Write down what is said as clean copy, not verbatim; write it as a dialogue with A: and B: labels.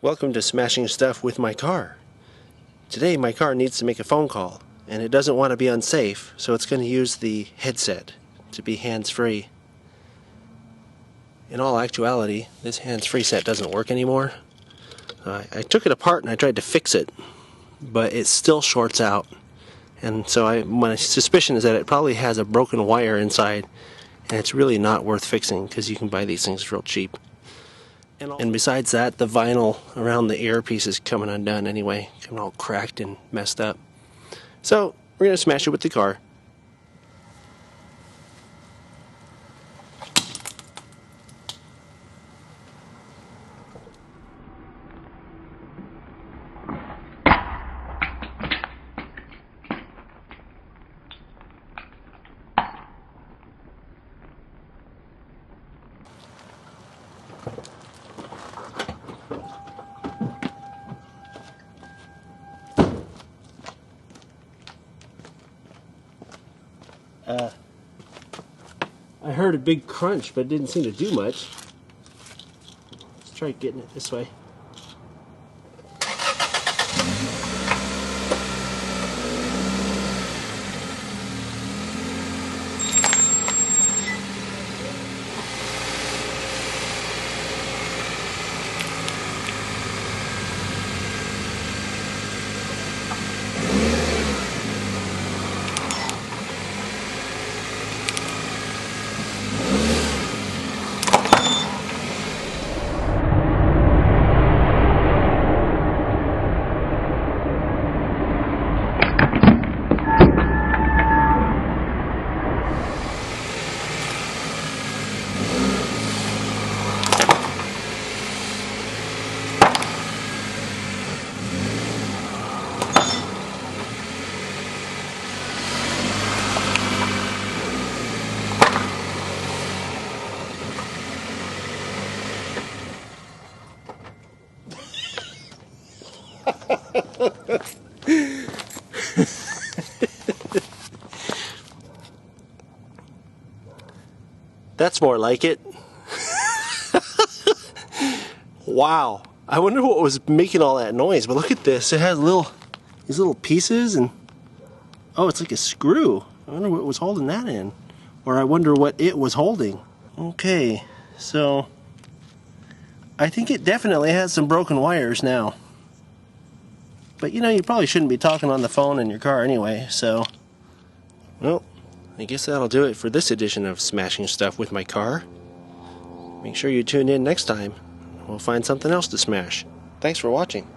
A: Welcome to Smashing Stuff with My Car. Today my car needs to make a phone call, and it doesn't want to be unsafe, so it's going to use the headset to be hands-free. In all actuality, this hands-free set doesn't work anymore. I took it apart and I tried to fix it, but it still shorts out. And so my suspicion is that it probably has a broken wire inside, and it's really not worth fixing because you can buy these things real cheap. And besides that, the vinyl around the earpiece is coming undone anyway, coming all cracked and messed up. So we're going to smash it with the car. I heard a big crunch, but it didn't seem to do much. Let's try getting it this way. That's more like it. Wow. I wonder what was making all that noise, but look at this. It has these little pieces, and oh, it's like a screw. I wonder what was holding that in. Or I wonder what it was holding. Okay, so I think it definitely has some broken wires now. But you know, you probably shouldn't be talking on the phone in your car anyway, so well, I guess that'll do it for this edition of Smashing Stuff with My Car. Make sure you tune in next time. We'll find something else to smash. Thanks for watching.